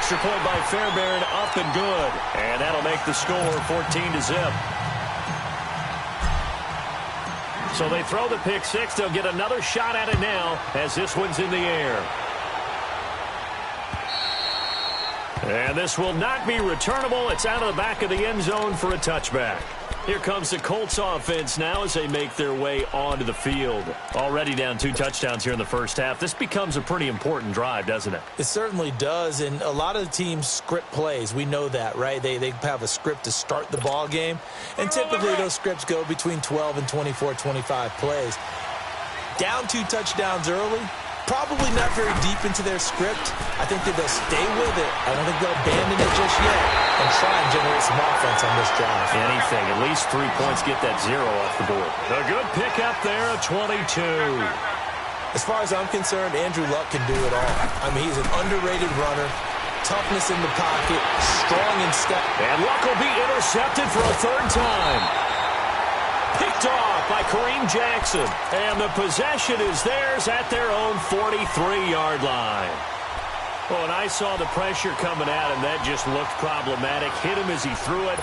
extra point by Fairbairn, up and good. And that'll make the score 14-0. So they throw the pick six. They'll get another shot at it now as this one's in the air. And this will not be returnable. It's out of the back of the end zone for a touchback. Here comes the Colts offense now as they make their way onto the field. Already down 2 touchdowns here in the first half. This becomes a pretty important drive, doesn't it? It certainly does, and a lot of the teams script plays. We know that, right? They have a script to start the ball game, and typically those scripts go between 12 and 24, 25 plays. Down 2 touchdowns early, probably not very deep into their script. I think that they'll stay with it. I don't think they'll abandon it just yet and try and generate some offense on this drive. Anything. At least 3 points, get that 0 off the board. A good pickup there, a 22. As far as I'm concerned, Andrew Luck can do it all. I mean, he's an underrated runner. Toughness in the pocket, strong in step. And Luck will be intercepted for a 3rd time. Picked off by Kareem Jackson. And the possession is theirs at their own 43-yard line. Well, and I saw the pressure coming at him. That just looked problematic. Hit him as he threw it,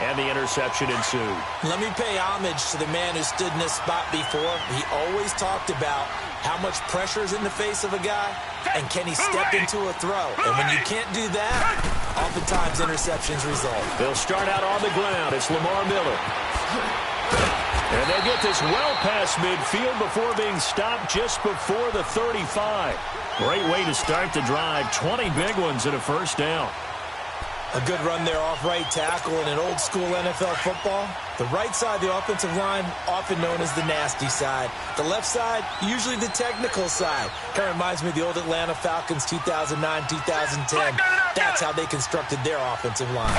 and the interception ensued. Let me pay homage to the man who stood in this spot before. He always talked about how much pressure is in the face of a guy, and can he step into a throw. And when you can't do that, oftentimes interceptions result. They'll start out on the ground. It's Lamar Miller. And they'll get this well past midfield before being stopped just before the 35. Great way to start the drive. 20 big ones and a first down. A good run there off right tackle in an old-school NFL football. The right side of the offensive line, often known as the nasty side. The left side, usually the technical side. Kind of reminds me of the old Atlanta Falcons 2009, 2010. That's how they constructed their offensive line.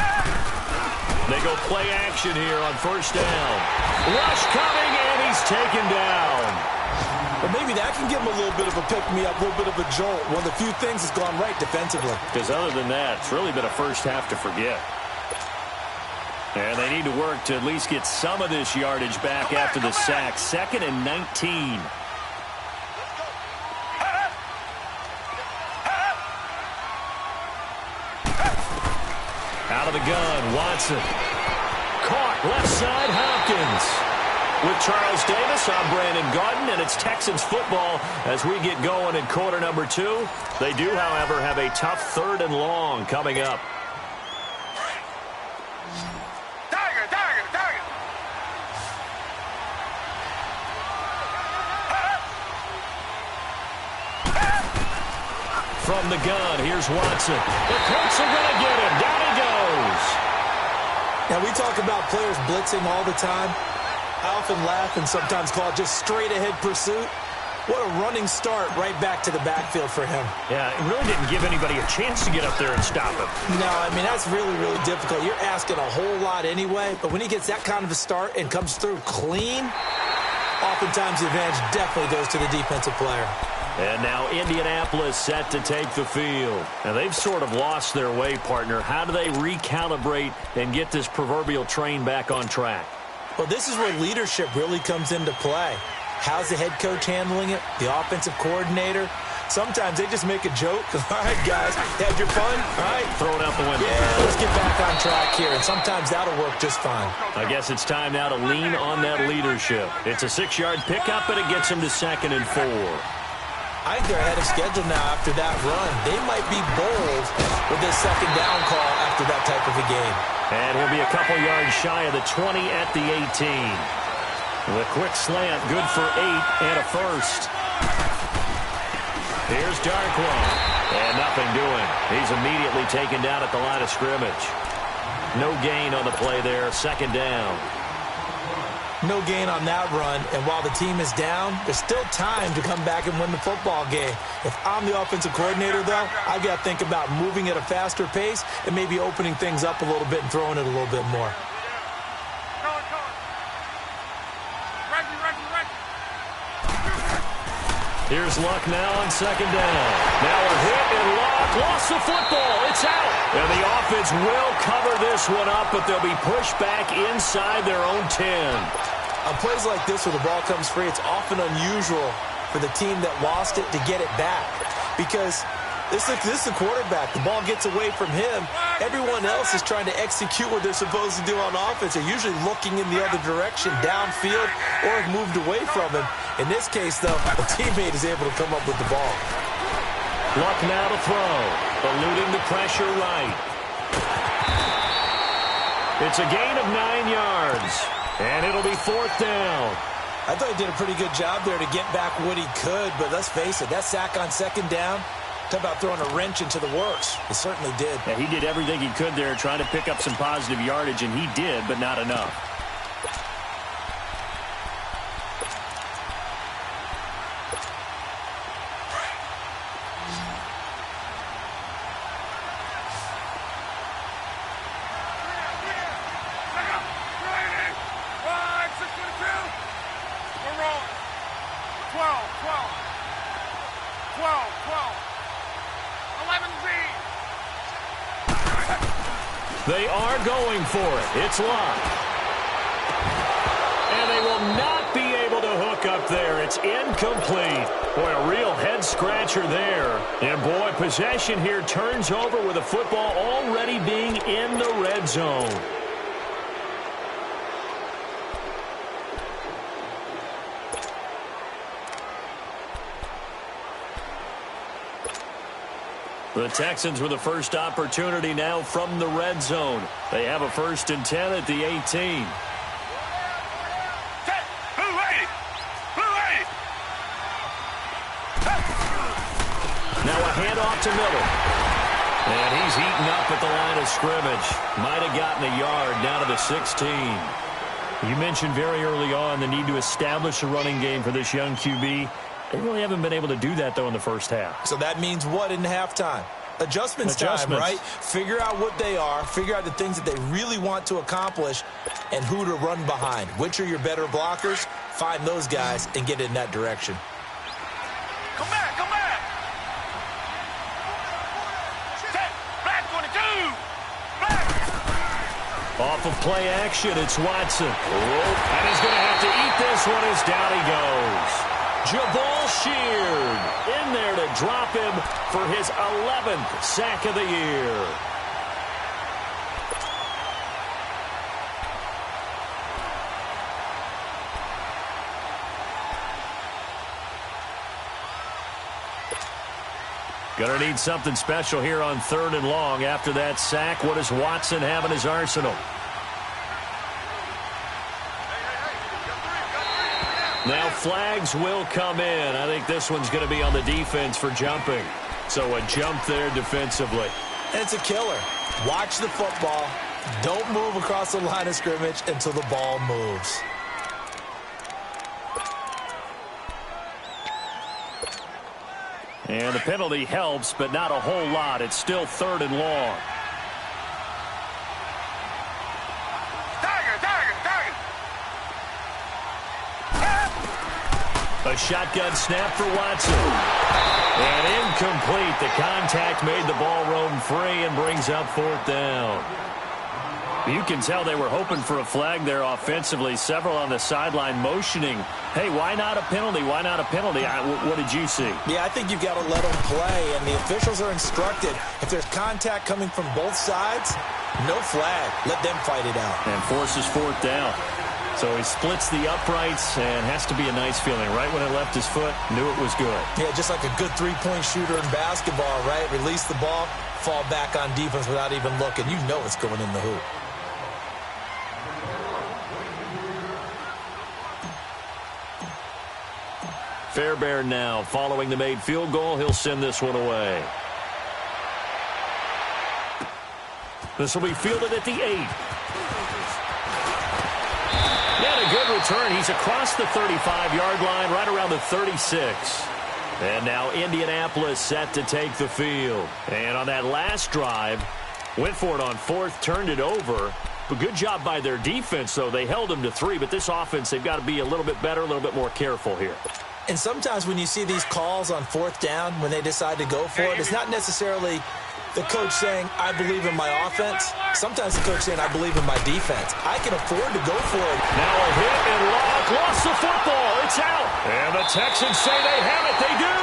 They go play action here on first down. Rush coming, and he's taken down. But maybe that can give him a little bit of a pick-me-up, a little bit of a jolt. One of the few things that's gone right defensively. Because other than that, it's really been a first half to forget. And they need to work to at least get some of this yardage back after the sack. 2nd and 19. Out of the gun, Watson. Caught, left side, Hopkins. With Charles Davis, I'm Brandon Garden, and it's Texans football as we get going in quarter number 2. They do, however, have a tough 3rd and long coming up. From the gun, here's Watson. The Colts are going to get him. Down he goes. Now, we talk about players blitzing all the time. I often laugh and sometimes call it just straight-ahead pursuit. What a running start right back to the backfield for him. Yeah, it really didn't give anybody a chance to get up there and stop him. No, I mean, that's really, really difficult. You're asking a whole lot anyway, but when he gets that kind of a start and comes through clean, oftentimes the advantage definitely goes to the defensive player. And now Indianapolis set to take the field. Now, they've sort of lost their way, partner. How do they recalibrate and get this proverbial train back on track? Well, this is where leadership really comes into play. How's the head coach handling it? The offensive coordinator? Sometimes they just make a joke. All right, guys, had your fun? All right. Throw it out the window. Yeah, let's get back on track here. And sometimes that'll work just fine. I guess it's time now to lean on that leadership. It's a 6-yard pickup, and it gets them to 2nd and 4. I think they're ahead of schedule now after that run. They might be bold with this 2nd down call after that type of a game. And we'll be a couple yards shy of the 20 at the 18. The quick slant, good for 8 and a first. Here's Darkwa. And nothing doing. He's immediately taken down at the line of scrimmage. No gain on the play there, 2nd down. No gain on that run, and while the team is down, there's still time to come back and win the football game. If I'm the offensive coordinator, though, I've got to think about moving at a faster pace and maybe opening things up a little bit and throwing it a little bit more. Here's Luck now on 2nd down. Now a hit and Luck lost the football. It's out. And the offense will cover this one up, but they'll be pushed back inside their own 10. On plays like this where the ball comes free, it's often unusual for the team that lost it to get it back. Because This is the quarterback. The ball gets away from him. Everyone else is trying to execute what they're supposed to do on offense. They're usually looking in the other direction, downfield, or have moved away from him. In this case, though, a teammate is able to come up with the ball. Luck now to throw. Eluding the pressure right. It's a gain of 9 yards. And it'll be 4th down. I thought he did a pretty good job there to get back what he could, but let's face it, that sack on 2nd down, talk about throwing a wrench into the works. It certainly did. Yeah, he did everything he could there trying to pick up some positive yardage, and he did, but not enough. They are going for it. It's locked. And they will not be able to hook up there. It's incomplete. Boy, a real head-scratcher there. And, boy, possession here turns over with the football already being in the red zone. The Texans with the first opportunity now from the red zone. They have a 1st and 10 at the 18. Now a handoff to Miller. And he's eaten up at the line of scrimmage. Might have gotten a yard down to the 16. You mentioned very early on the need to establish a running game for this young QB. They really haven't been able to do that, though, in the first half. So that means what in halftime? Adjustments time, right? Figure out what they are, figure out the things that they really want to accomplish, and who to run behind. Which are your better blockers? Find those guys and get in that direction. Come back, come back! Set, black 22! Black! Off of play action, it's Watson. And he's going to have to eat this one as down he goes. Jabal Sheard in there to drop him for his 11th sack of the year. Gonna need something special here on 3rd and long. After that sack, what does Watson have in his arsenal? Now flags will come in. I think this one's going to be on the defense for jumping. So a jump there defensively. And it's a killer. Watch the football. Don't move across the line of scrimmage until the ball moves. And the penalty helps, but not a whole lot. It's still 3rd and long. A shotgun snap for Watson. And incomplete. The contact made the ball roam free and brings up 4th down. You can tell they were hoping for a flag there offensively. Several on the sideline motioning, hey, why not a penalty? Why not a penalty? What did you see? Yeah, I think you've got to let them play, and the officials are instructed. If there's contact coming from both sides, no flag. Let them fight it out. And forces 4th down. So he splits the uprights and has to be a nice feeling. Right when it left his foot, knew it was good. Yeah, just like a good three-point shooter in basketball, right? Release the ball, fall back on defense without even looking. You know it's going in the hoop. Fairbairn now following the made field goal. He'll send this one away. This will be fielded at the 8. And a good return. He's across the 35-yard line, right around the 36. And now Indianapolis set to take the field. And on that last drive, went for it on 4th, turned it over. But good job by their defense, though. They held them to 3, but this offense, they've got to be a little bit better, a little bit more careful here. And sometimes when you see these calls on 4th down, when they decide to go for it, it's not necessarily the coach saying, I believe in my offense. Sometimes the coach saying, I believe in my defense. I can afford to go for it. Now a hit and Locke lost the football. It's out. And the Texans say they have it. They do.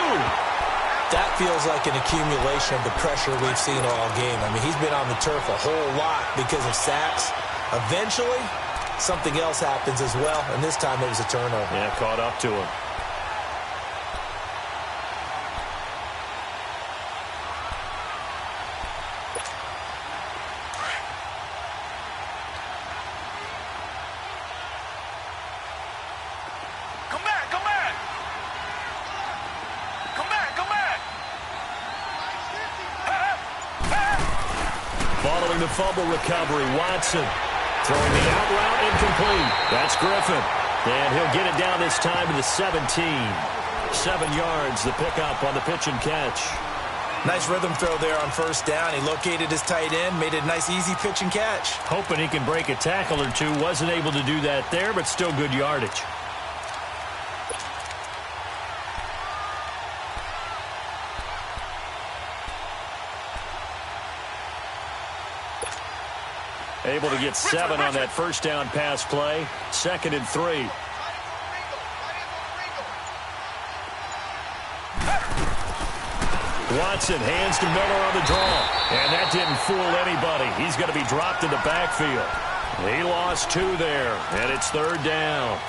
That feels like an accumulation of the pressure we've seen all game. I mean, he's been on the turf a whole lot because of sacks. Eventually, something else happens as well, and this time it was a turnover. Yeah, caught up to him. Following the fumble recovery, Watson throwing the out route incomplete. That's Griffin. And he'll get it down this time to the 17. 7 yards, the pickup on the pitch and catch. Nice rhythm throw there on first down. He located his tight end, made it a nice, easy pitch and catch. Hoping he can break a tackle or two. Wasn't able to do that there, but still good yardage. Able to get 7 on that first down pass play. 2nd and 3. Watson hands to Miller on the draw. And that didn't fool anybody. He's going to be dropped in the backfield. He lost 2 there, and it's 3rd down.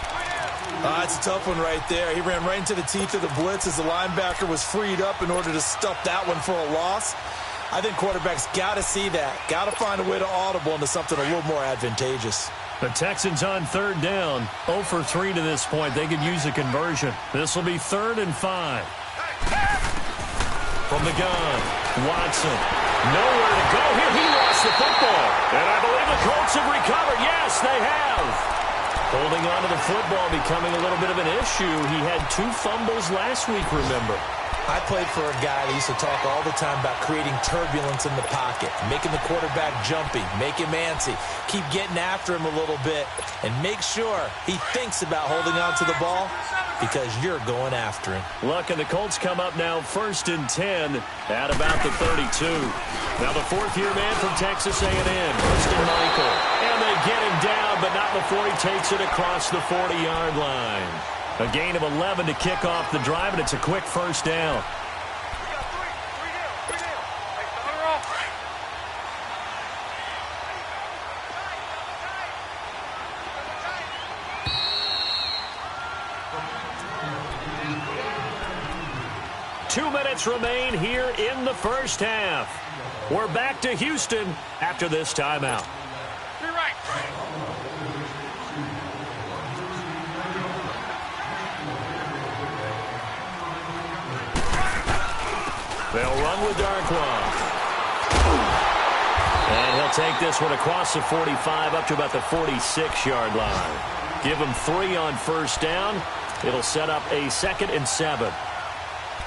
It's a tough one right there. He ran right into the teeth of the blitz as the linebacker was freed up in order to stuff that one for a loss. I think quarterbacks got to see that. Got to find a way to audible into something a little more advantageous. The Texans on 3rd down. 0 for 3 to this point. They could use a conversion. This will be 3rd and 5. From the gun, Watson. Nowhere to go here. He lost the football. And I believe the Colts have recovered. Yes, they have. Holding on to the football becoming a little bit of an issue. He had 2 fumbles last week, remember. I played for a guy that used to talk all the time about creating turbulence in the pocket, making the quarterback jumpy, make him antsy, keep getting after him a little bit, and make sure he thinks about holding on to the ball because you're going after him. Look, and the Colts come up now 1st and 10 at about the 32. Now the 4th-year man from Texas A&M, Christian Michael. And they get him down, but not before he takes it across the 40-yard line. A gain of 11 to kick off the drive, and it's a quick first down. Two minutes remain here in the first half. We're back to Houston after this timeout. They'll run with Darkwa. And he'll take this one across the 45 up to about the 46-yard line. Give him 3 on first down. It'll set up a 2nd and 7.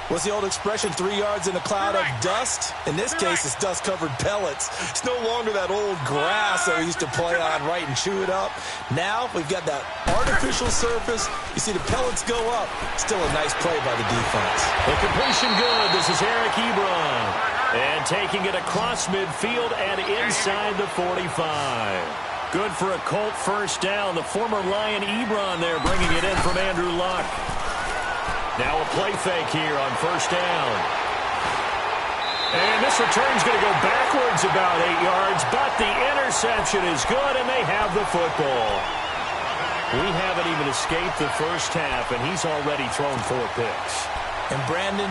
What's the old expression, 3 yards in a cloud of dust? In this case, it's dust-covered pellets. It's no longer that old grass that we used to play on, right, and chew it up. Now we've got that artificial surface. You see the pellets go up. Still a nice play by the defense. The completion good. This is Eric Ebron. And taking it across midfield and inside the 45. Good for a Colt first down. The former Lion Ebron there bringing it in from Andrew Luck. Now a play fake here on first down. And this return's going to go backwards about 8 yards, but the interception is good, and they have the football. We haven't even escaped the first half, and he's already thrown 4 picks. And Brandon,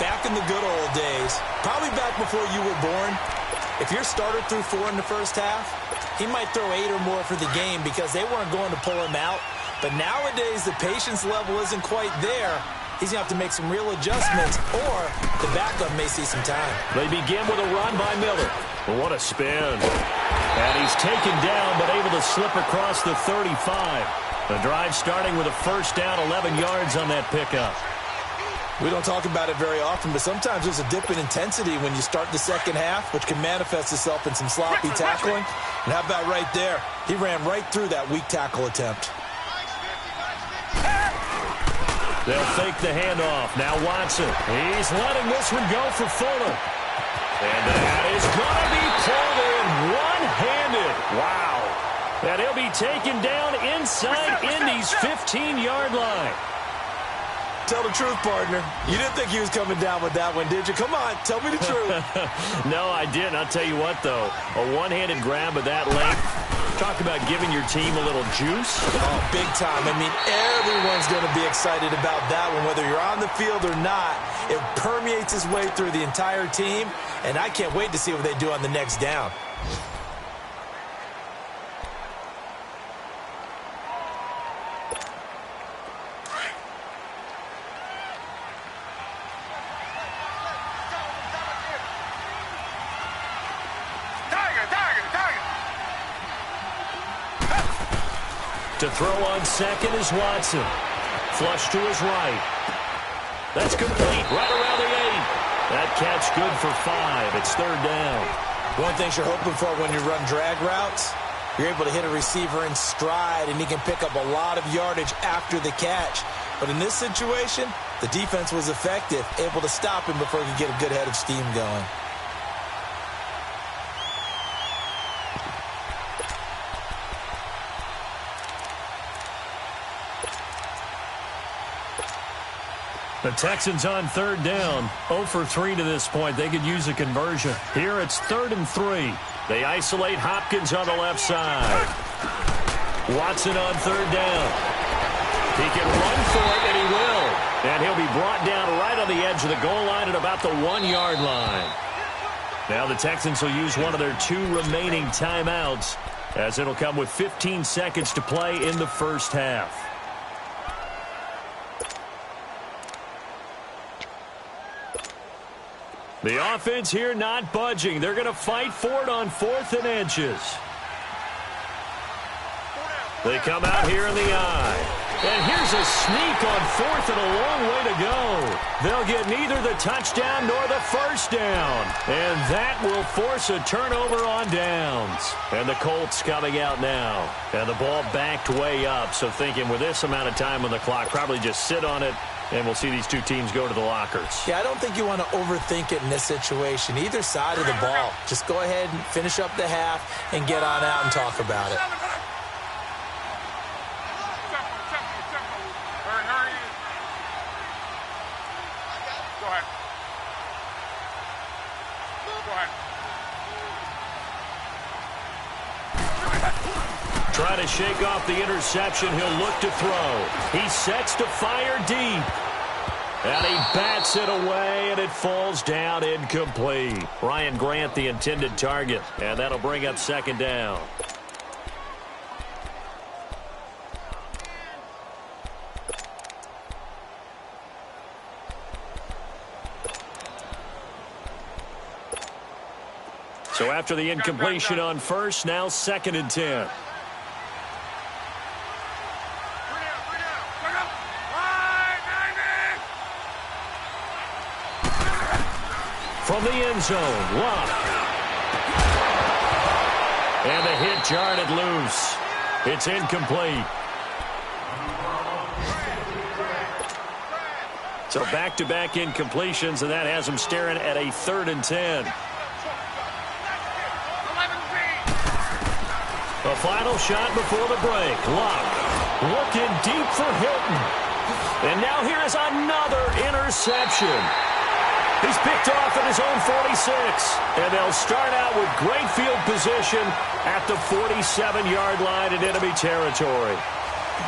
back in the good old days, probably back before you were born, if your starter threw 4 in the first half, he might throw 8 or more for the game because they weren't going to pull him out. But nowadays, the patience level isn't quite there. He's going to have to make some real adjustments, or the backup may see some time. They begin with a run by Miller. What a spin. And he's taken down, but able to slip across the 35. The drive starting with a first down, 11 yards on that pickup. We don't talk about it very often, but sometimes there's a dip in intensity when you start the second half, which can manifest itself in some sloppy tackling. And how about right there? He ran right through that weak tackle attempt. They'll fake the handoff. Now Watson. He's letting this one go for Fuller. And that is going to be pulled in one-handed. Wow. And he'll be taken down inside Indy's 15-yard line. Tell the truth, partner. You didn't think he was coming down with that one, did you? Come on, tell me the truth. No, I didn't. I'll tell you what, though. A one-handed grab of that length. Talk about giving your team a little juice. Oh, big time. I mean, everyone's going to be excited about that one, whether you're on the field or not. It permeates its way through the entire team, and I can't wait to see what they do on the next down. To throw on second is Watson. Flush to his right. That's complete, right around the 8. That catch good for 5. It's third down. One thing you're hoping for when you run drag routes, you're able to hit a receiver in stride, and he can pick up a lot of yardage after the catch. But in this situation, the defense was effective, able to stop him before he could get a good head of steam going. The Texans on third down. 0 for 3 to this point. They could use a conversion. Here it's 3rd and 3. They isolate Hopkins on the left side. Watson on third down. He can run for it, and he will. And he'll be brought down right on the edge of the goal line at about the 1-yard line. Now the Texans will use one of their 2 remaining timeouts, as it'll come with 15 seconds to play in the first half. The offense here not budging. They're going to fight for it on 4th and inches. They come out here in the eye. And here's a sneak on 4th and a long way to go. They'll get neither the touchdown nor the first down. And that will force a turnover on downs. And the Colts coming out now. And the ball backed way up. So thinking with this amount of time on the clock, probably just sit on it. And we'll see these 2 teams go to the lockers. Yeah, I don't think you want to overthink it in this situation. Either side of the ball. Just go ahead and finish up the half and get on out and talk about it. Try to shake off the interception. He'll look to throw. He sets to fire deep. And he bats it away, and it falls down incomplete. Ryan Grant, the intended target. And that'll bring up second down. So after the incompletion on first, now 2nd and 10. From the end zone, Luck. And the hit jarred it loose. It's incomplete. So back-to-back incompletions, and that has him staring at a 3rd and 10. The final shot before the break. Luck looking deep for Hilton. And now here is another interception. He's picked off at his own 46. And they'll start out with great field position at the 47-yard line in enemy territory.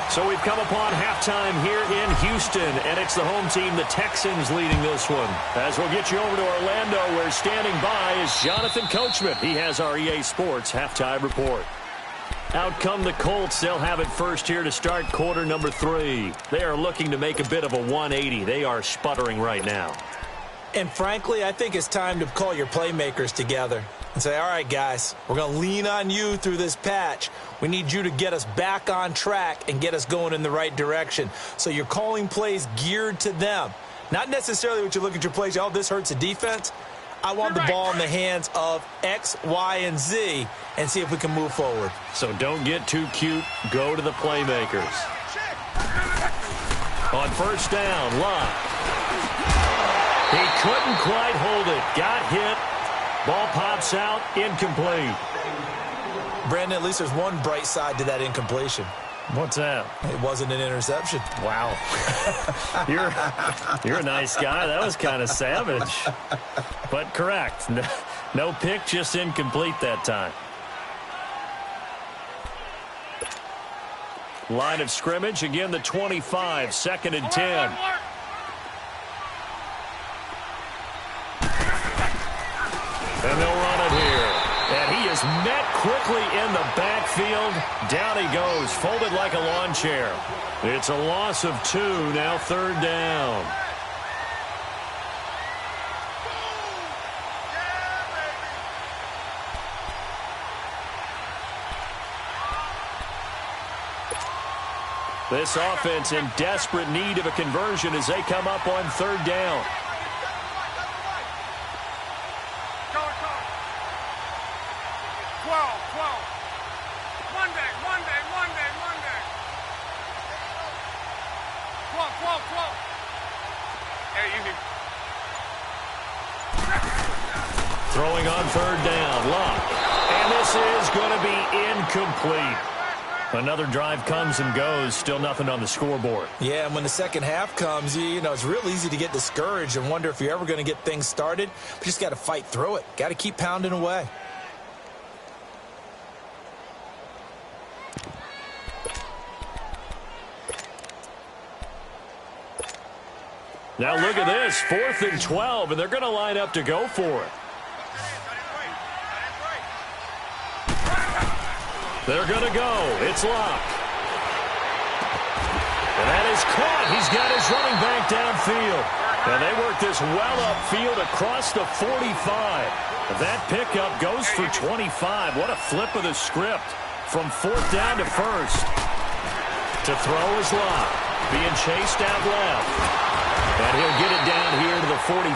So we've come upon halftime here in Houston, and it's the home team, the Texans, leading this one. As we'll get you over to Orlando, where standing by is Jonathan Coachman. He has our EA Sports halftime report. Out come the Colts. They'll have it first here to start quarter number 3. They are looking to make a bit of a 180. They are sputtering right now. And frankly, I think it's time to call your playmakers together and say, all right, guys, we're going to lean on you through this patch. We need you to get us back on track and get us going in the right direction. So you're calling plays geared to them. Not necessarily what you look at your plays, oh, this hurts the defense. I want the ball in the hands of X, Y, and Z and see if we can move forward. So don't get too cute. Go to the playmakers. On first down, Luck. He couldn't quite hold it. Got hit. Ball pops out. Incomplete. Brandon, at least there's one bright side to that incompletion. What's that? It wasn't an interception. Wow. You're a nice guy. That was kind of savage. But correct. No pick, just incomplete that time. Line of scrimmage, again the 25, 2nd and 10. And they'll run it here. And he is met quickly in the backfield. Down he goes, folded like a lawn chair. It's a loss of 2, now 3rd down. This offense in desperate need of a conversion as they come up on 3rd down. Throwing on 3rd down, Luck. And this is going to be incomplete. Another drive comes and goes, still nothing on the scoreboard. Yeah, and when the second half comes, you know, it's real easy to get discouraged and wonder if you're ever going to get things started. But you just got to fight through it. Got to keep pounding away. Now look at this, 4th and 12, and they're going to line up to go for it. They're going to go. It's Luck. And that is caught. He's got his running back downfield. And they work this well upfield across the 45. That pickup goes for 25. What a flip of the script from 4th down to 1st. To throw is Luck. Being chased out left. And he'll get it down here to the 43.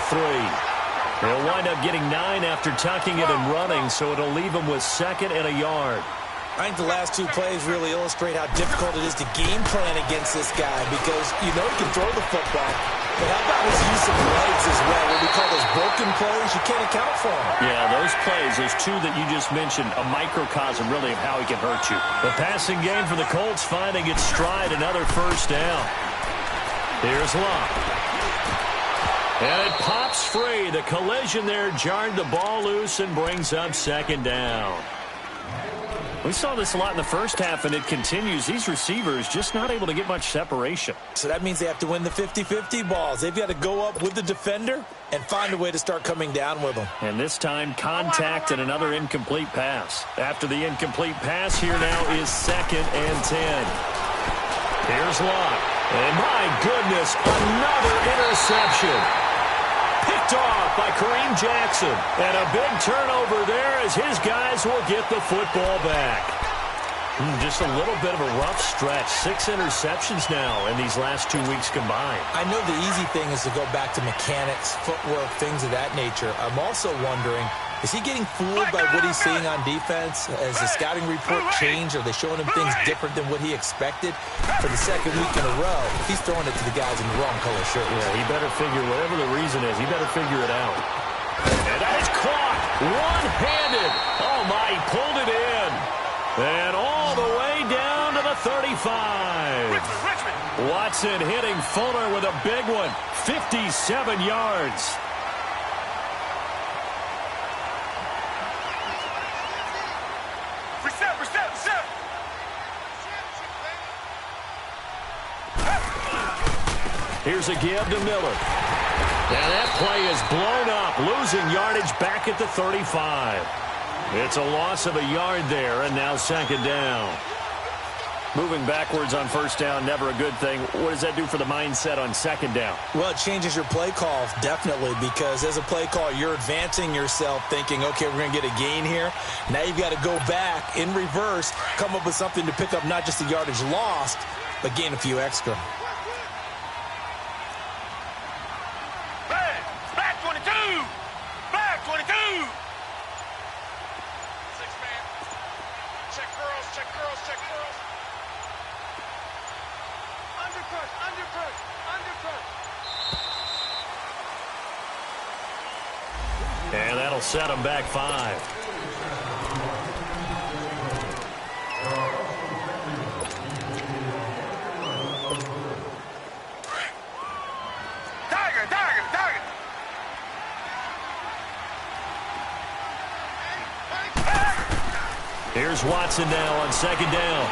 He'll wind up getting 9 after tucking it and running, so it'll leave him with 2nd and a yard. I think the last 2 plays really illustrate how difficult it is to game plan against this guy because you know he can throw the football, but how about his use of legs as well? What we call those broken plays, you can't account for them. Yeah, those plays, those 2 that you just mentioned, a microcosm really of how he can hurt you. The passing game for the Colts finding its stride, another 1st down. Here's Luck. And it pops free. The collision there jarred the ball loose and brings up 2nd down. We saw this a lot in the first half, and it continues. These receivers just not able to get much separation. So that means they have to win the 50-50 balls. They've got to go up with the defender and find a way to start coming down with them. And this time, contact and another incomplete pass. After the incomplete pass, here now is 2nd and 10. Here's Luck. And my goodness, another interception. Picked off by Kareem Jackson. And a big turnover there as his guys will get the football back. Just a little bit of a rough stretch. 6 interceptions now in these last 2 weeks combined. I know the easy thing is to go back to mechanics, footwork, things of that nature. I'm also wondering, is he getting fooled by what he's seeing on defense? Has the scouting report changed? Are they showing him things different than what he expected? For the 2nd week in a row, he's throwing it to the guys in the wrong color shirt. Yeah, he better figure, whatever the reason is, he better figure it out. And that is caught one-handed. Oh, my, he pulled it in. And all the way down to the 35. Watson hitting Fuller with a big one. 57 yards. Here's a give to Miller. And that play is blown up, losing yardage back at the 35. It's a loss of a yard there, and now 2nd down. Moving backwards on 1st down, never a good thing. What does that do for the mindset on 2nd down? Well, it changes your play call, definitely, because as a play call, you're advancing yourself thinking, okay, we're going to get a gain here. Now you've got to go back in reverse, come up with something to pick up not just the yardage lost, but gain a few extra. And that'll set them back 5. Here's Watson now on second down.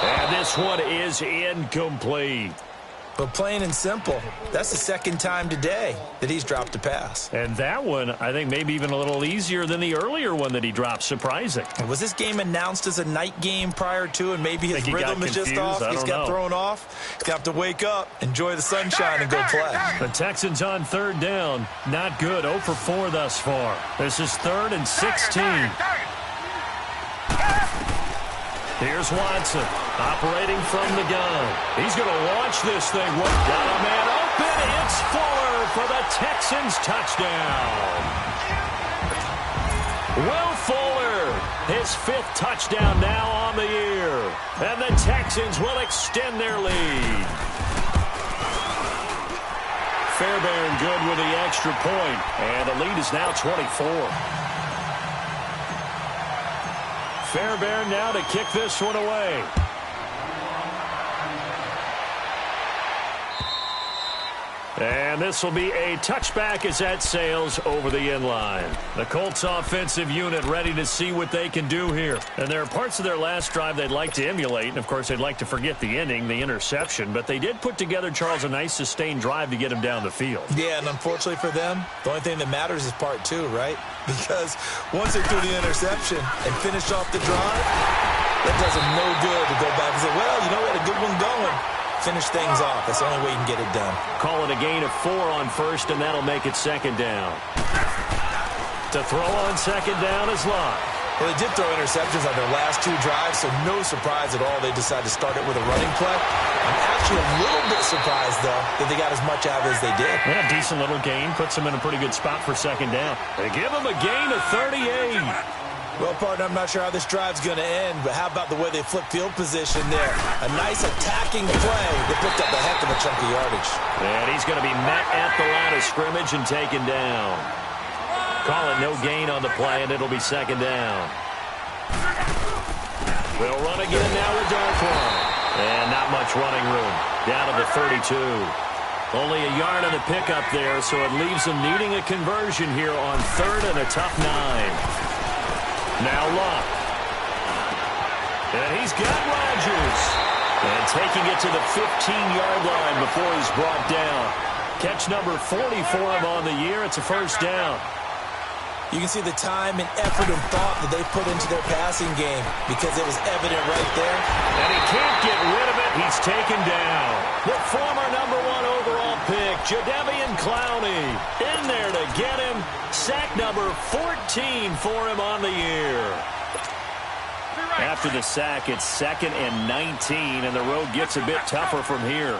And this one is incomplete. But plain and simple, that's the second time today that he's dropped a pass. And that one, I think, maybe even a little easier than the earlier one that he dropped. Surprising. Was this game announced as a night game prior to, and maybe his rhythm is just off? He's got thrown off. He's got to wake up, enjoy the sunshine, and go play. The Texans on third down. Not good. 0 for 4 thus far. This is 3rd and 16. Here's Watson, operating from the gun. He's going to launch this thing. Got a man open. It's Fuller for the Texans touchdown. Will Fuller, his 5th touchdown now on the year. And the Texans will extend their lead. Fairbairn good with the extra point. And the lead is now 24. Fairbairn now to kick this one away. And this will be a touchback as that sails over the end line. The Colts offensive unit ready to see what they can do here. And there are parts of their last drive they'd like to emulate. And, of course, they'd like to forget the ending, the interception. But they did put together, Charles, a nice sustained drive to get him down the field. Yeah, and unfortunately for them, the only thing that matters is part 2, right? Because once they threw the interception and finished off the drive, that does them no good to go back and say, well, you know, we had a good one going. Finish things off. That's the only way you can get it done. Call it a gain of 4 on first, and that'll make it second down. To throw on second down is Locke. Well, they did throw interceptions on their last 2 drives, so no surprise at all they decided to start it with a running play. I'm actually a little bit surprised, though, that they got as much out of it as they did. Yeah, a decent little gain. Puts them in a pretty good spot for second down. They give them a gain of 38. Well, partner, I'm not sure how this drive's going to end, but how about the way they flip field position there? A nice attacking play that picked up a heck of a chunk of yardage. And he's going to be met at the line of scrimmage and taken down. Call it no gain on the play, and it'll be second down. They'll run again now with Darkwan. And not much running room. Down to the 32. Only a yard on the pickup there, so it leaves them needing a conversion here on 3rd and a tough 9. Now Locke. And he's got Rodgers. And taking it to the 15-yard line before he's brought down. Catch number 40 for him on the year. It's a first down. You can see the time and effort and thought that they put into their passing game because it was evident right there. And he can't get rid of it. He's taken down. The former number 1 overall pick, Jadeveon Clowney, in there to get him. Sack number 14 for him on the year. After the sack, it's 2nd and 19, and the road gets a bit tougher from here.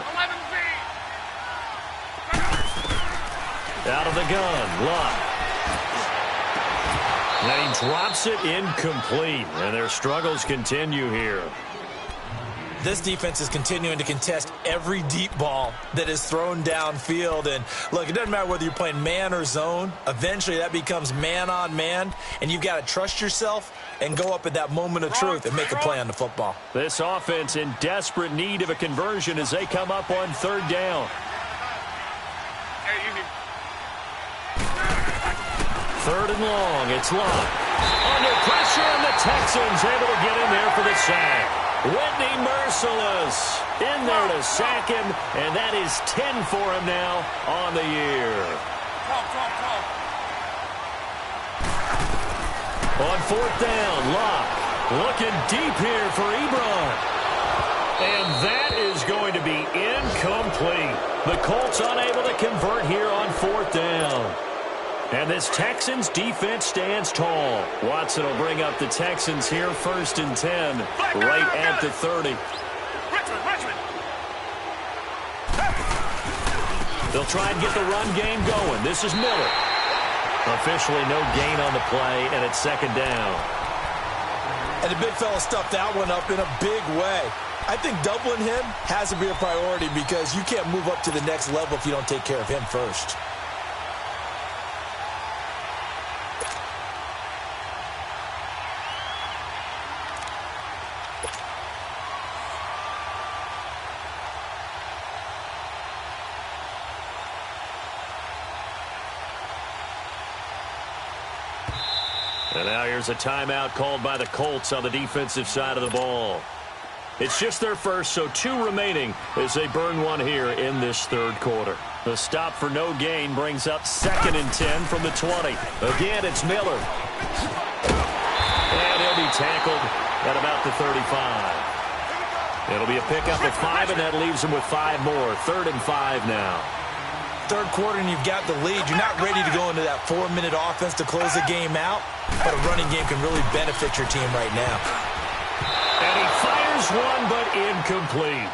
Out of the gun, Locke. And he drops it incomplete, and their struggles continue here. This defense is continuing to contest every deep ball that is thrown downfield. And, look, it doesn't matter whether you're playing man or zone. Eventually, that becomes man on man, and you've got to trust yourself and go up at that moment of truth and make a play on the football. This offense in desperate need of a conversion as they come up on 3rd down. 3rd and long, it's Locke. Under pressure, and the Texans able to get in there for the sack. Whitney Merciless in there to sack him, and that is 10 for him now on the year. On 4th down, Locke looking deep here for Ebron. And that is going to be incomplete. The Colts unable to convert here on 4th down. And this Texans defense stands tall. Watson will bring up the Texans here, 1st and 10, right at the 30. They'll try and get the run game going. This is Miller. Officially no gain on the play, and it's 2nd down. And the big fella stuffed that one up in a big way. I think doubling him has to be a priority because you can't move up to the next level if you don't take care of him first. And now here's a timeout called by the Colts on the defensive side of the ball. It's just their first, so 2 remaining as they burn one here in this third quarter. The stop for no gain brings up 2nd and 10 from the 20. Again, it's Miller. And he'll be tackled at about the 35. It'll be a pickup of 5, and that leaves him with 5 more. 3rd and 5 now. Third quarter and you've got the lead. You're not ready to go into that 4-minute offense to close the game out, but a running game can really benefit your team right now. And he fires one, but incomplete.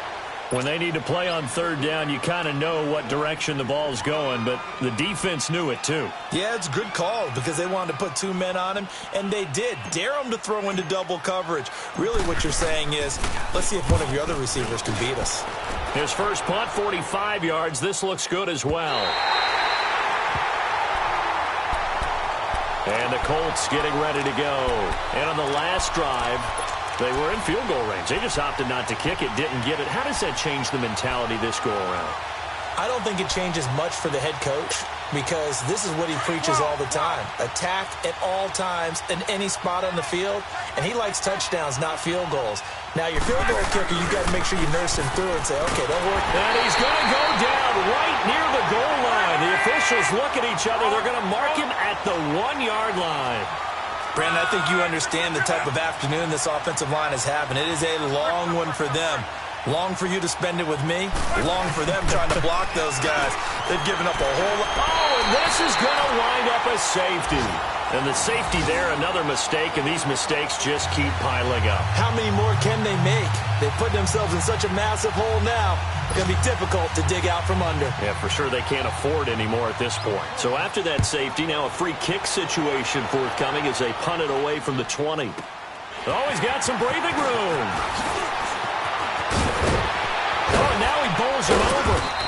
When they need to play on 3rd down, you kind of know what direction the ball's going, but the defense knew it too. Yeah, it's a good call because they wanted to put 2 men on him, and they did. Dare him to throw into double coverage. Really what you're saying is, let's see if one of your other receivers can beat us. His first punt, 45 yards. This looks good as well. And the Colts getting ready to go. And on the last drive, they were in field goal range. They just opted not to kick it, didn't get it. How does that change the mentality this go around? I don't think it changes much for the head coach because this is what he preaches all the time. Attack at all times in any spot on the field, and he likes touchdowns, not field goals. Now, your field goal kicker, you've got to make sure you nurse him through and say, okay, don't worry. And he's going to go down right near the goal line. The officials look at each other. They're going to mark him at the 1-yard line. Brandon, I think you understand the type of afternoon this offensive line is having. It is a long one for them. Long for you to spend it with me. Long for them trying to block those guys. They've given up a whole lot. Oh, and this is going to wind up a safety. And the safety there, another mistake, and these mistakes just keep piling up. How many more can they make? They put themselves in such a massive hole now. It's going to be difficult to dig out from under. Yeah, for sure they can't afford anymore at this point. So after that safety, now a free kick situation forthcoming as they punt it away from the 20. Oh, he's got some breathing room. Oh, and now he bowls him over.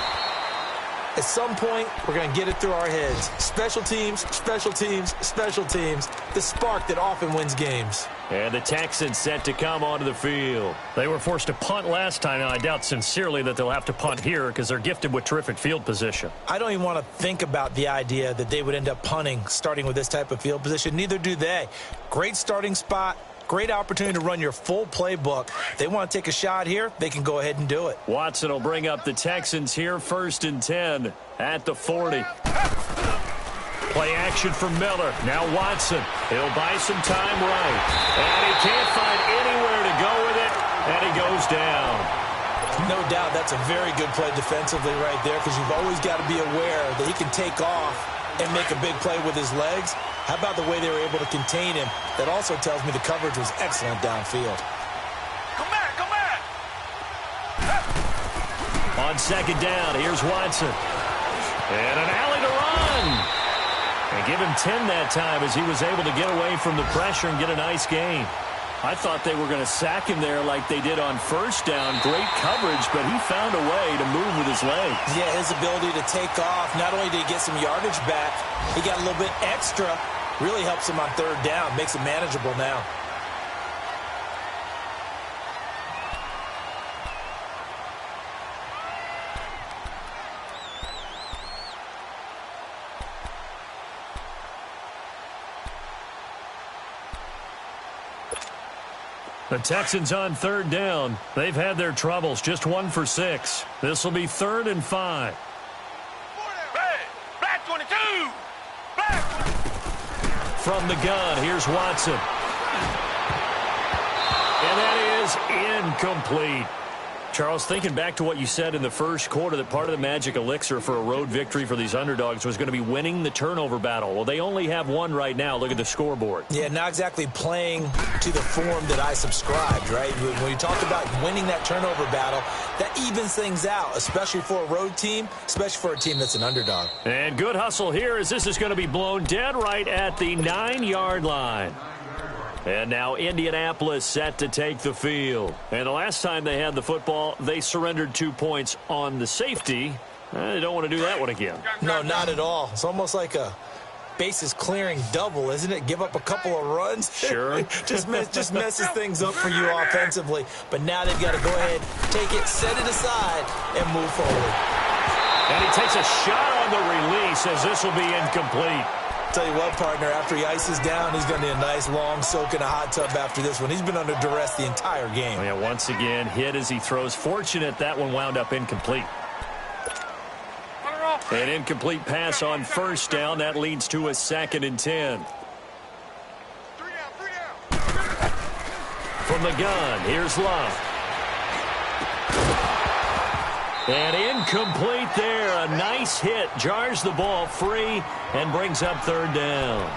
At some point, we're going to get it through our heads. Special teams, special teams, special teams. The spark that often wins games. And the Texans set to come onto the field. They were forced to punt last time, and I doubt sincerely that they'll have to punt here because they're gifted with terrific field position. I don't even want to think about the idea that they would end up punting starting with this type of field position. Neither do they. Great starting spot. Great opportunity to run your full playbook. They want to take a shot here, they can go ahead and do it. Watson will bring up the Texans here, 1st and 10 at the 40. Play action for Miller. Now Watson. He'll buy some time right. And he can't find anywhere to go with it, and he goes down. No doubt that's a very good play defensively right there because you've always got to be aware that he can take off and make a big play with his legs. How about the way they were able to contain him? That also tells me the coverage was excellent downfield. Come back, come back. On 2nd down, here's Watson. And an alley to run. And give him 10 that time as he was able to get away from the pressure and get a nice gain. I thought they were going to sack him there like they did on 1st down. Great coverage, but he found a way to move with his legs. Yeah, his ability to take off. Not only did he get some yardage back, he got a little bit extra. Really helps him on 3rd down. Makes it manageable now. The Texans on 3rd down. They've had their troubles. Just 1 for 6. This will be 3rd and 5. Hey, black 22. Black 22. From the gun, here's Watson. And that is incomplete. Charles, thinking back to what you said in the first quarter, that part of the magic elixir for a road victory for these underdogs was going to be winning the turnover battle. Well, they only have one right now. Look at the scoreboard. Yeah, not exactly playing to the form that I subscribed, right? When you talk about winning that turnover battle, that evens things out, especially for a road team, especially for a team that's an underdog. And good hustle here as this is going to be blown dead right at the 9-yard line. And now Indianapolis set to take the field. And the last time they had the football, they surrendered 2 points on the safety. They don't want to do that one again. No, not at all. It's almost like a bases clearing double, isn't it? Give up a couple of runs. Sure. just messes things up for you offensively. But now they've got to go ahead, take it, set it aside, and move forward. And he takes a shot on the release as this will be incomplete. tell you what, partner, after he ices down, he's going to need a nice long soak in a hot tub after this one. He's been under duress the entire game. Yeah, once again, hit as he throws. Fortunate that one wound up incomplete. An incomplete pass on first down. That leads to a 2nd and 10. From the gun, here's Love. And incomplete there. A nice hit. Jars the ball free and brings up 3rd down.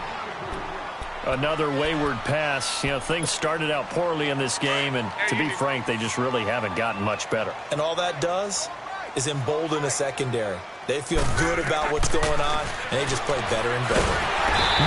Another wayward pass. You know, things started out poorly in this game, and to be frank, they just really haven't gotten much better. And all that does is embolden a secondary. They feel good about what's going on, and they just play better and better.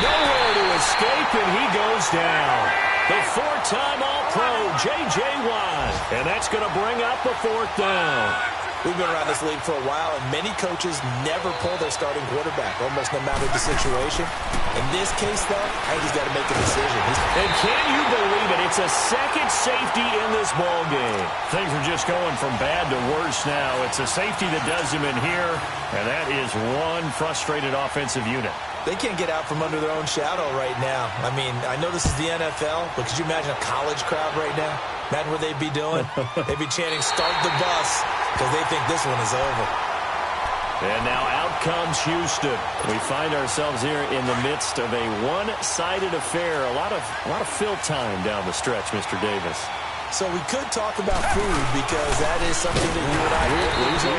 Nowhere to escape, and he goes down. The 4-time All-Pro, J.J. Watt. And that's going to bring up a 4th down. We've been around this league for a while, and many coaches never pull their starting quarterback, almost no matter the situation. In this case, though, I think he's got to make a decision. And can you believe it? It's a second safety in this ball game. Things are just going from bad to worse now. It's a safety that does him in here, and that is one frustrated offensive unit. They can't get out from under their own shadow right now. I mean, I know this is the NFL, but could you imagine a college crowd right now? Imagine what they'd be doing. They'd be chanting, "Start the bus," because they think this one is over. And now out comes Houston. We find ourselves here in the midst of a one-sided affair. A lot of fill time down the stretch, Mr. Davis. So we could talk about food because that is something that you and I enjoy.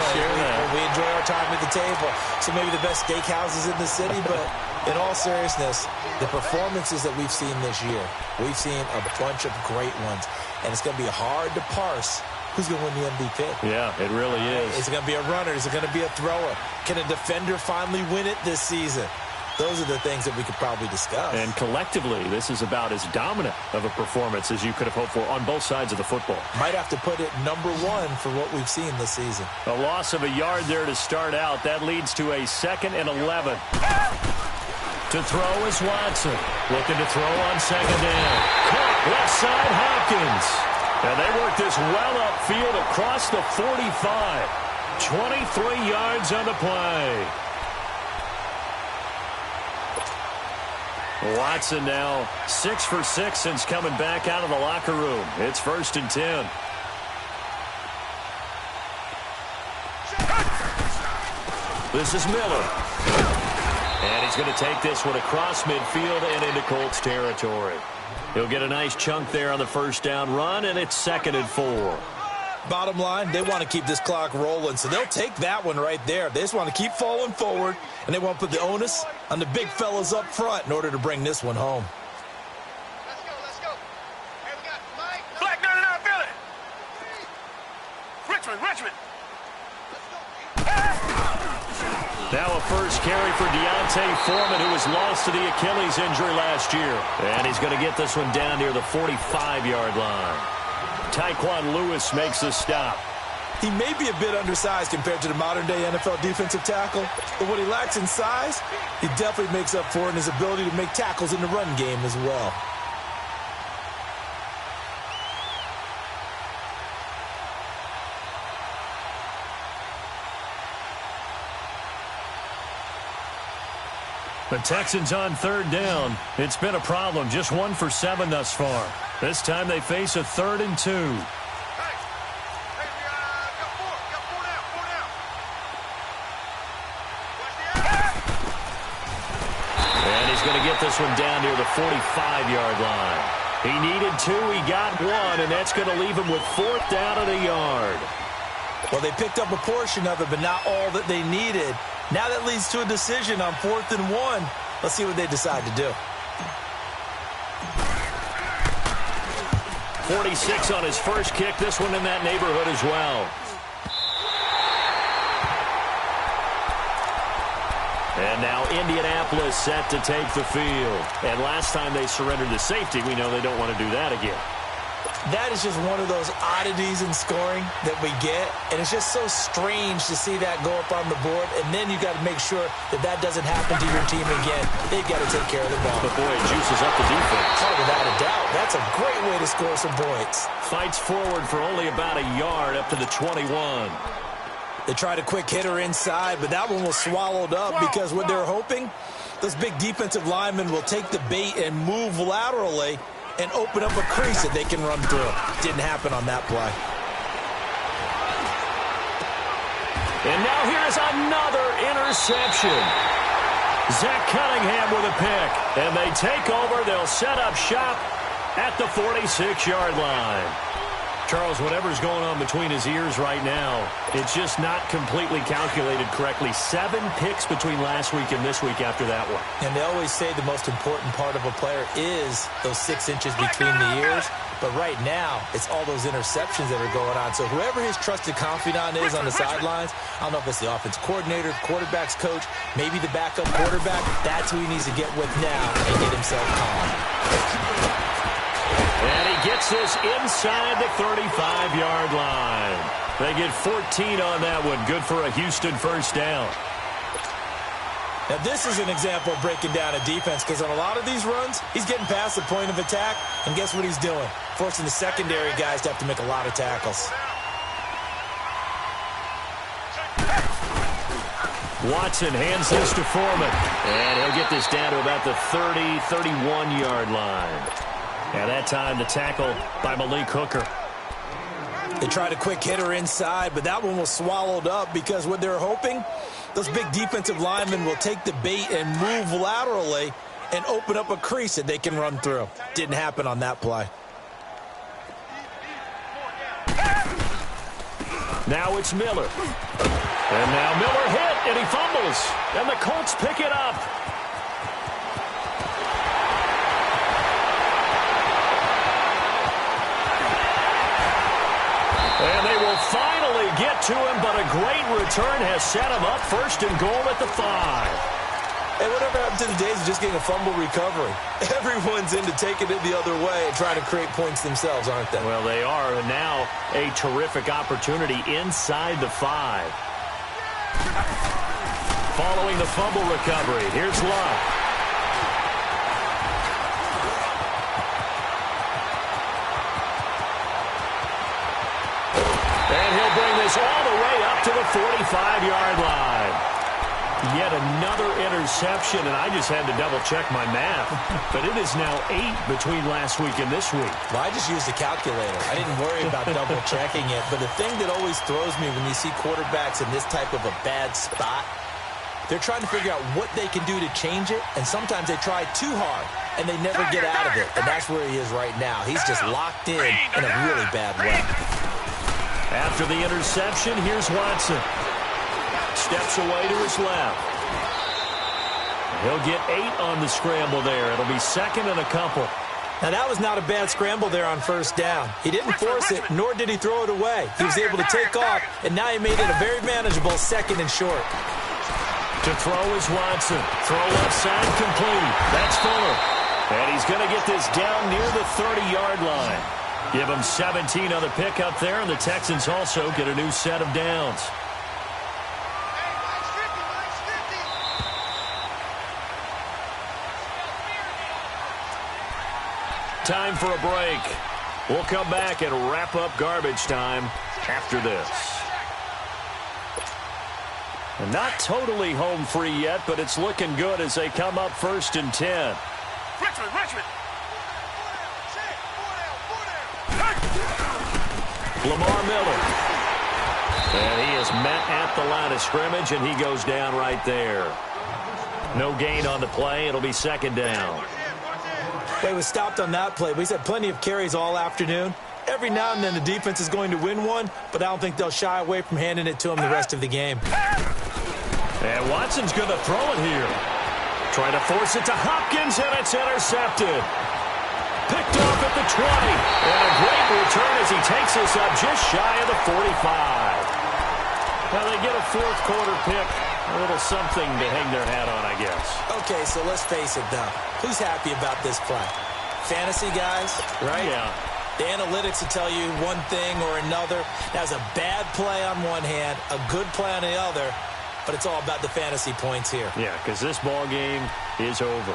We enjoy our time at the table. So maybe the best steakhouses in the city, but in all seriousness, the performances that we've seen this year, we've seen a bunch of great ones. And it's going to be hard to parse who's going to win the MVP. Yeah, it really is. Is it going to be a runner? Is it going to be a thrower? Can a defender finally win it this season? Those are the things that we could probably discuss. And collectively, this is about as dominant of a performance as you could have hoped for on both sides of the football. Might have to put it #1 for what we've seen this season. A loss of a yard there to start out. That leads to a 2nd and 11. To throw is Watson. Looking to throw on 2nd down. Caught left side Hopkins. And they work this well upfield across the 45. 23 yards on the play. Watson now 6 for 6 since coming back out of the locker room. It's 1st and 10. This is Miller. And he's going to take this one across midfield and into Colts territory. He'll get a nice chunk there on the 1st down run, and it's 2nd and 4. Bottom line, they want to keep this clock rolling, so they'll take that one right there. They just want to keep falling forward, and they want to put the onus on the big fellas up front in order to bring this one home. Let's go. Hey, we got Mike. Black 99 Philly. Richmond. Now a first carry for Deontay Foreman, who was lost to the Achilles injury last year. And he's going to get this one down near the 45-yard line. Tyquan Lewis makes the stop. He may be a bit undersized compared to the modern-day NFL defensive tackle, but what he lacks in size, he definitely makes up for in his ability to make tackles in the run game as well. The Texans on 3rd down. It's been a problem. Just 1 for 7 thus far. This time they face a 3rd and 2. Hey, we got 4 now. And he's going to get this one down near the 45-yard line. He needed 2, he got 1, and that's going to leave him with 4th down and a yard. Well, they picked up a portion of it, but not all that they needed. Now that leads to a decision on 4th and 1. Let's see what they decide to do. 46 on his first kick. This one in that neighborhood as well. And now Indianapolis set to take the field. And last time they surrendered to safety, we know they don't want to do that again. That is just one of those oddities in scoring that we get, and it's just so strange to see that go up on the board, and then you got to make sure that that doesn't happen to your team again. They've got to take care of the ball. But boy, it juices up the defense. Oh, without a doubt. That's a great way to score some points. Fights forward for only about a yard up to the 21. They tried a quick hitter inside, but that one was swallowed up because what they're hoping Those big defensive linemen will take the bait and move laterally and open up a crease that they can run through. Didn't happen on that play. And now here's another interception. Zach Cunningham with a pick. And they take over. They'll set up shop at the 46-yard line. Charles, whatever's going on between his ears right now, it's just not completely calculated correctly. 7 picks between last week and this week after that one. And they always say the most important part of a player is those 6 inches between the ears. But right now, it's all those interceptions that are going on. So whoever his trusted confidant is on the sidelines, I don't know if it's the offense coordinator, quarterback's coach, maybe the backup quarterback, that's who he needs to get with now and get himself calm. And he gets this inside the 35-yard line. They get 14 on that one. Good for a Houston first down. Now, this is an example of breaking down a defense, because on a lot of these runs, he's getting past the point of attack, and guess what he's doing? Forcing the secondary guys to have to make a lot of tackles. Watson hands this to Foreman. And he'll get this down to about the 30, 31-yard line. And that time the tackle by Malik Hooker. They tried a quick hitter inside, but that one was swallowed up because what they're hoping, those big defensive linemen will take the bait and move laterally and open up a crease that they can run through. Didn't happen on that play. Now it's Miller. And now Miller hit, and he fumbles. And the Colts pick it up. And they will finally get to him, but a great return has set him up first and goal at the 5. Hey, whatever happened to the days of just getting a fumble recovery? Everyone's into taking it the other way and trying to create points themselves, aren't they? Well, they are, and now a terrific opportunity inside the 5. Following the fumble recovery, here's Luck. And he'll bring this all the way up to the 45-yard line. Yet another interception, and I just had to double-check my math. But it is now 8 between last week and this week. Well, I just used a calculator. I didn't worry about double-checking it. But the thing that always throws me when you see quarterbacks in this type of a bad spot, they're trying to figure out what they can do to change it, and sometimes they try too hard, and they never get out of it. And that's where he is right now. He's just locked in a really bad way. After the interception, here's Watson. Steps away to his left. He'll get 8 on the scramble there. It'll be second and a couple. Now, that was not a bad scramble there on first down. He didn't force it, nor did he throw it away. He was able to take off, and now he made it a very manageable second and short. To throw is Watson. Throw left side complete. That's Fuller. And he's going to get this down near the 30-yard line. Give him 17 on the pickup there, and the Texans also get a new set of downs. Time for a break. We'll come back and wrap up garbage time after this. And not totally home free yet, but it's looking good as they come up first and 10. Richmond. Lamar Miller. And he is met at the line of scrimmage, and he goes down right there. No gain on the play. It'll be second down. Well, he was stopped on that play, but he's had plenty of carries all afternoon. Every now and then the defense is going to win one, but I don't think they'll shy away from handing it to him the rest of the game. And Watson's going to throw it here. Trying to force it to Hopkins, and it's intercepted. Picked off at the 20. And a great return as he takes this up just shy of the 45. Now they get a fourth quarter pick. A little something to hang their hat on, I guess. Okay, so let's face it, though. Who's happy about this play? Fantasy guys, right? Yeah. The analytics will tell you one thing or another. That's a bad play on one hand, a good play on the other, but it's all about the fantasy points here. Yeah, because this ball game is over.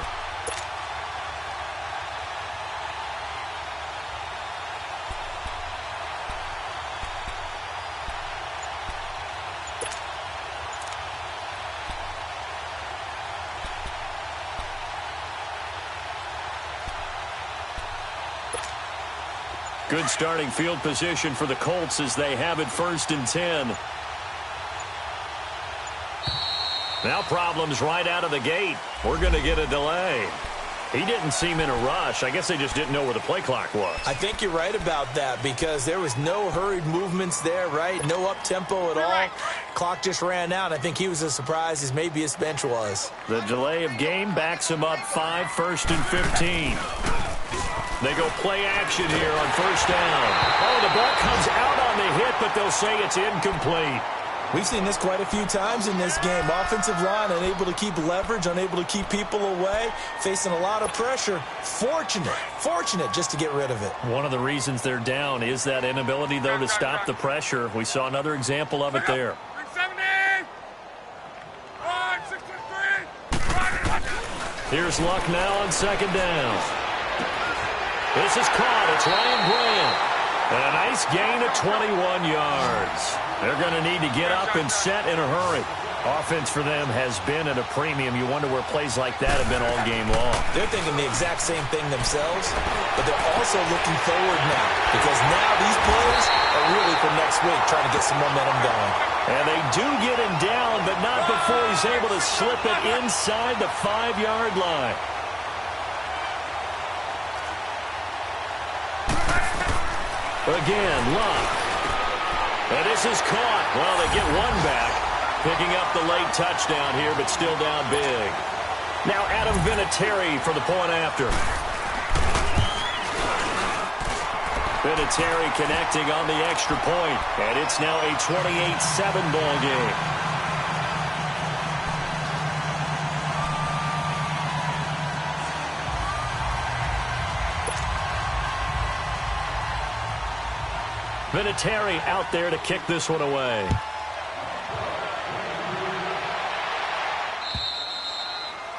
Good starting field position for the Colts as they have it 1st and 10. Now problems right out of the gate. We're going to get a delay. He didn't seem in a rush. I guess they just didn't know where the play clock was. I think you're right about that because there was no hurried movements there, right? No up-tempo at all. Clock just ran out. I think he was as surprised as maybe his bench was. The delay of game backs him up 5, 1st and 15. They go play action here on 1st down. Oh, the ball comes out on the hit, but they'll say it's incomplete. We've seen this quite a few times in this game. Offensive line unable to keep leverage, unable to keep people away, facing a lot of pressure. Fortunate just to get rid of it. One of the reasons they're down is that inability, though, to stop the pressure. We saw another example of it there. Here's Luck now on 2nd down. This is caught. It's Ryan Grant. And a nice gain of 21 yards. They're going to need to get up and set in a hurry. Offense for them has been at a premium. You wonder where plays like that have been all game long. They're thinking the exact same thing themselves, but they're also looking forward now because now these plays are really for next week, trying to get some momentum going. And they do get him down, but not before he's able to slip it inside the 5-yard line. Again, Luck. And this is caught. Well, they get one back, picking up the late touchdown here, but still down big. Now Adam Vinatieri for the point after. Vinatieri connecting on the extra point, and it's now a 28-7 ball game. Vinatieri out there to kick this one away.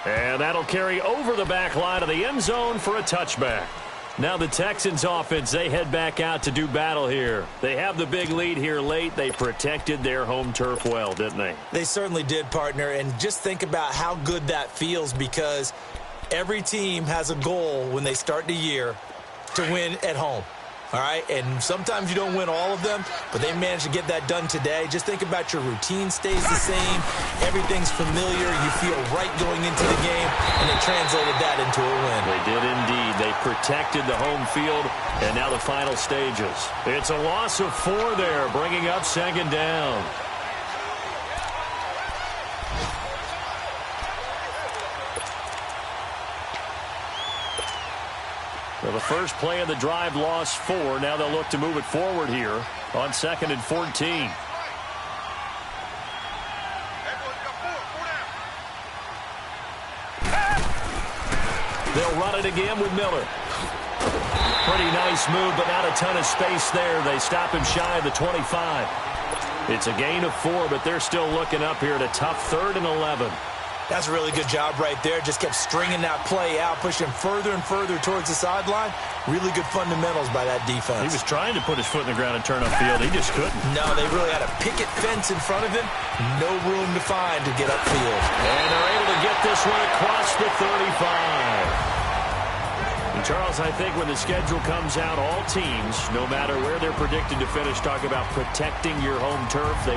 And that'll carry over the back line of the end zone for a touchback. Now the Texans offense, they head back out to do battle here. They have the big lead here late. They protected their home turf well, didn't they? They certainly did, partner. And just think about how good that feels because every team has a goal when they start the year to win at home. All right, and sometimes you don't win all of them, but they managed to get that done today. Just think about your routine stays the same. Everything's familiar. You feel right going into the game, and they translated that into a win. They did indeed. They protected the home field, and now the final stages. It's a loss of 4 there, bringing up 2nd down. Well, the first play of the drive lost 4. Now they'll look to move it forward here on 2nd and 14. They'll run it again with Miller. Pretty nice move, but not a ton of space there. They stop him shy of the 25. It's a gain of 4, but they're still looking up here at a tough 3rd and 11. That's a really good job right there. Just kept stringing that play out, pushing further and further towards the sideline. Really good fundamentals by that defense. He was trying to put his foot in the ground and turn upfield. He just couldn't. No, they really had a picket fence in front of him. No room to find to get upfield. And they're able to get this one across the 35. And Charles, I think when the schedule comes out, all teams, no matter where they're predicted to finish, talk about protecting your home turf. They